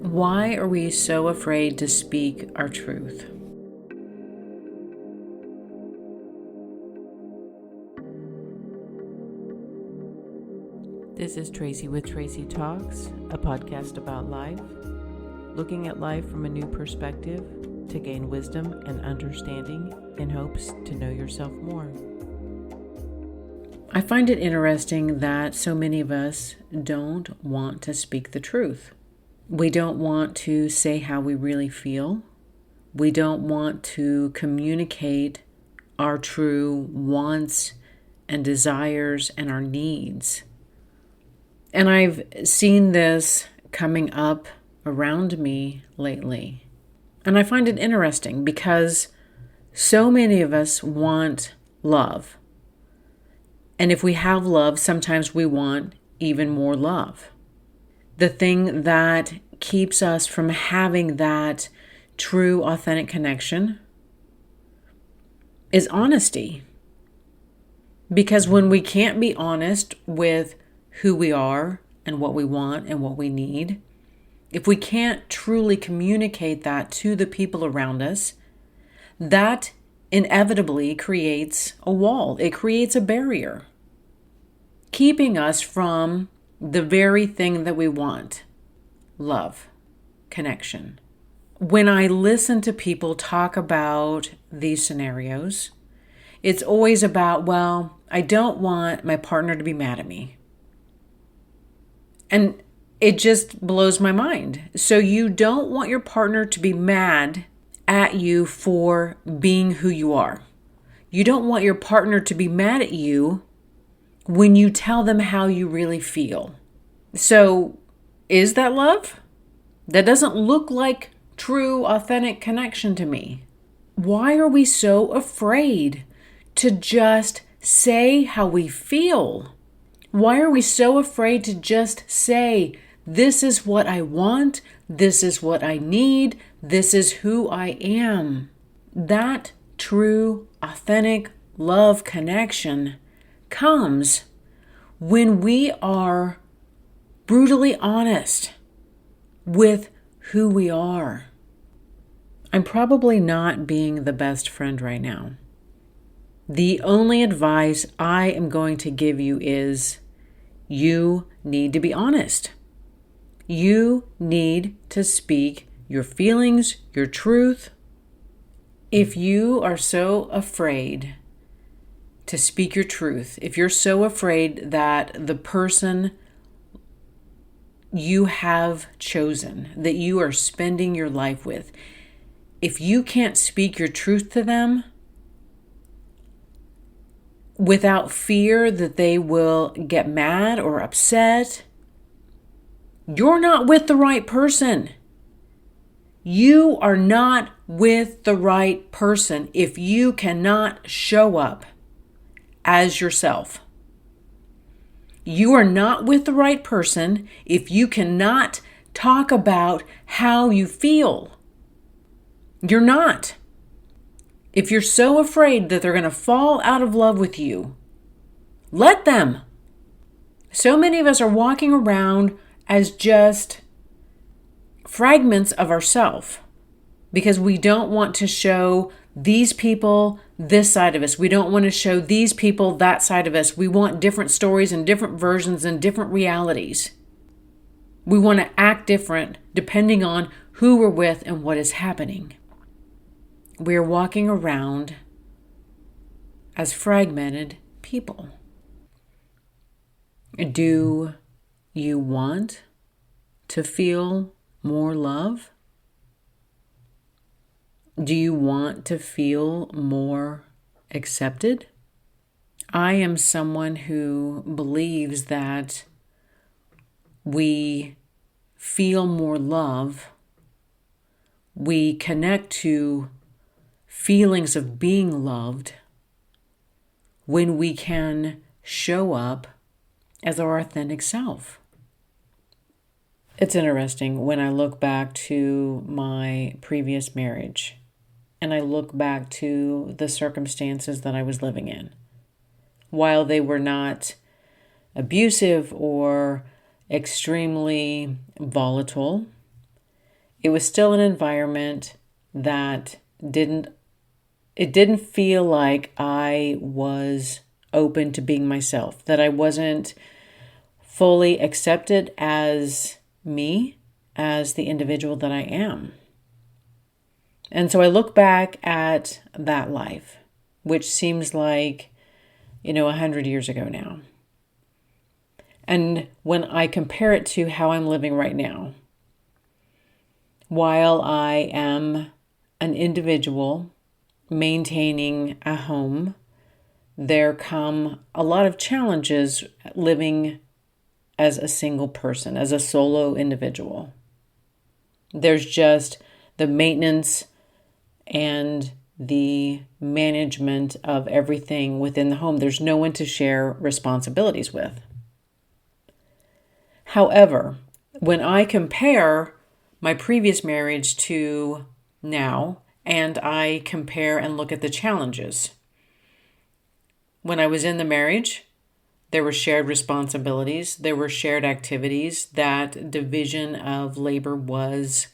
Why are we so afraid to speak our truth? This is Tracy with Tracy Talks, a podcast about life, looking at life from a new perspective to gain wisdom and understanding in hopes to know yourself more. I find it interesting that so many of us don't want to speak the truth. We don't want to say how we really feel. We don't want to communicate our true wants and desires and our needs. And I've seen this coming up around me lately. And I find it interesting because so many of us want love. And if we have love, sometimes we want even more love. The thing that keeps us from having that true, authentic connection is honesty. Because when we can't be honest with who we are and what we want and what we need, if we can't truly communicate that to the people around us, that inevitably creates a wall. It creates a barrier, keeping us from the very thing that we want: love, connection. When I listen to people talk about these scenarios, it's always about, well, I don't want my partner to be mad at me. And it just blows my mind. So you don't want your partner to be mad at you for being who you are. You don't want your partner to be mad at you when you tell them how you really feel. So is that love? That doesn't look like true, authentic connection to me. Why are we so afraid to just say how we feel? Why are we so afraid to just say, this is what I want, this is what I need, this is who I am? That true, authentic love connection comes when we are brutally honest with who we are. I'm probably not being the best friend right now. The only advice I am going to give you is you need to be honest. You need to speak your feelings, your truth. If you are so afraid to speak your truth, if you're so afraid that the person you have chosen, that you are spending your life with, if you can't speak your truth to them without fear that they will get mad or upset, you're not with the right person. You are not with the right person if you cannot show up as yourself. You are not with the right person if you cannot talk about how you feel. You're not. If you're so afraid that they're going to fall out of love with you, let them. So many of us are walking around as just fragments of ourselves because we don't want to show these people this side of us. We don't want to show these people that side of us. We want different stories and different versions and different realities. We want to act different depending on who we're with and what is happening. We're walking around as fragmented people. Do you want to feel more love? Do you want to feel more accepted? I am someone who believes that we feel more love, we connect to feelings of being loved when we can show up as our authentic self. It's interesting when I look back to my previous marriage and I look back to the circumstances that I was living in. While they were not abusive or extremely volatile, it was still an environment that didn't feel like I was open to being myself, that I wasn't fully accepted as me, as the individual that I am. And so I look back at that life, which seems like, 100 years ago now. And when I compare it to how I'm living right now, while I am an individual maintaining a home, there come a lot of challenges living as a single person, as a solo individual. There's just the maintenance and the management of everything within the home. There's no one to share responsibilities with. However, when I compare my previous marriage to now, and I compare and look at the challenges. When I was in the marriage, there were shared responsibilities, there were shared activities, that division of labor was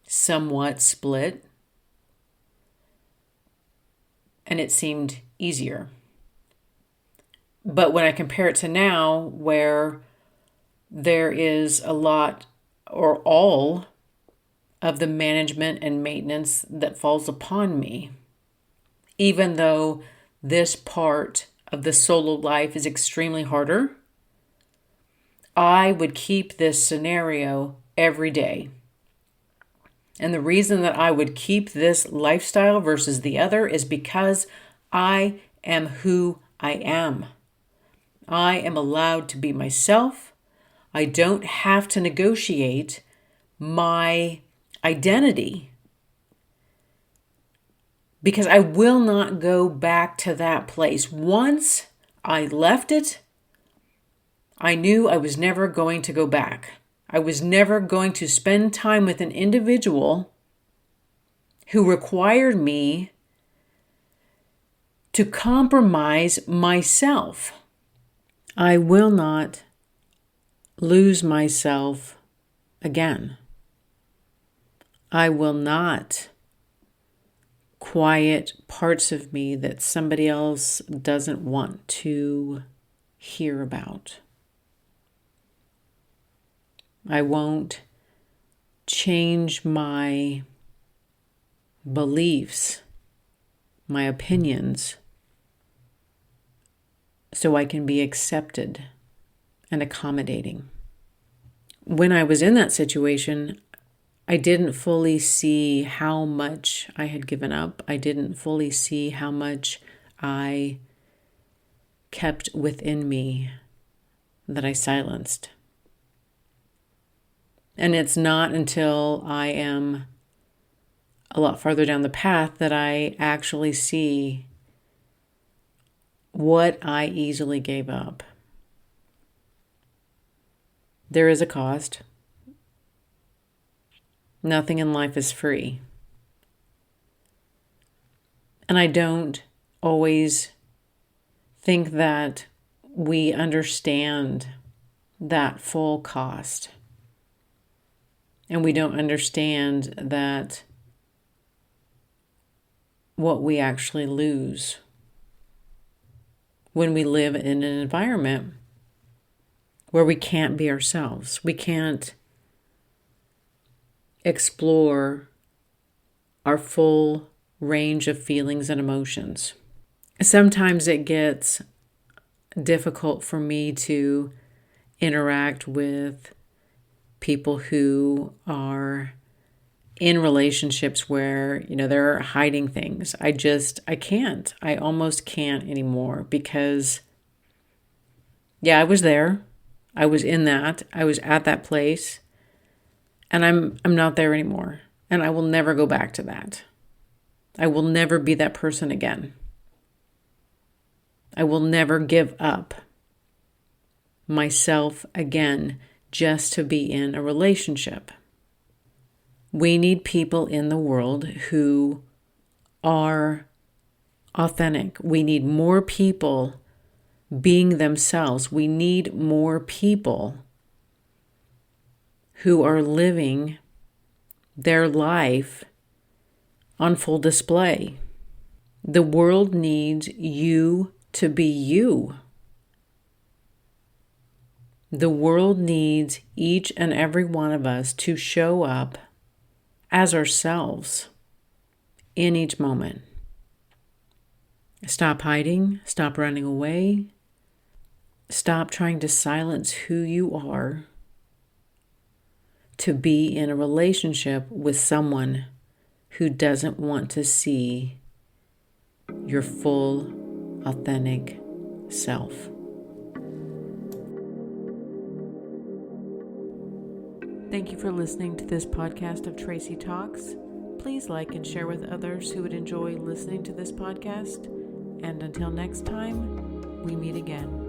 somewhat split, and it seemed easier. But when I compare it to now, where there is a lot or all of the management and maintenance that falls upon me, even though this part of the solo life is extremely harder, I would keep this scenario every day. And the reason that I would keep this lifestyle versus the other is because I am who I am. I am allowed to be myself. I don't have to negotiate my identity because I will not go back to that place. Once I left it, I knew I was never going to go back. I was never going to spend time with an individual who required me to compromise myself. I will not lose myself again. I will not quiet parts of me that somebody else doesn't want to hear about. I won't change my beliefs, my opinions, so I can be accepted and accommodating. When I was in that situation, I didn't fully see how much I had given up. I didn't fully see how much I kept within me that I silenced. And it's not until I am a lot farther down the path that I actually see what I easily gave up. There is a cost. Nothing in life is free. And I don't always think that we understand that full cost. And we don't understand that what we actually lose when we live in an environment where we can't be ourselves. We can't explore our full range of feelings and emotions. Sometimes it gets difficult for me to interact with people who are in relationships where, they're hiding things. I can't. I almost can't anymore because, I was there. I was in that. I was at that place. And I'm not there anymore. And I will never go back to that. I will never be that person again. I will never give up myself again just to be in a relationship. We need people in the world who are authentic. We need more people being themselves. We need more people who are living their life on full display. The world needs you to be you. The world needs each and every one of us to show up as ourselves in each moment. Stop hiding, stop running away, stop trying to silence who you are to be in a relationship with someone who doesn't want to see your full, authentic self. Thank you for listening to this podcast of Tracy Talks. Please like and share with others who would enjoy listening to this podcast. And until next time, we meet again.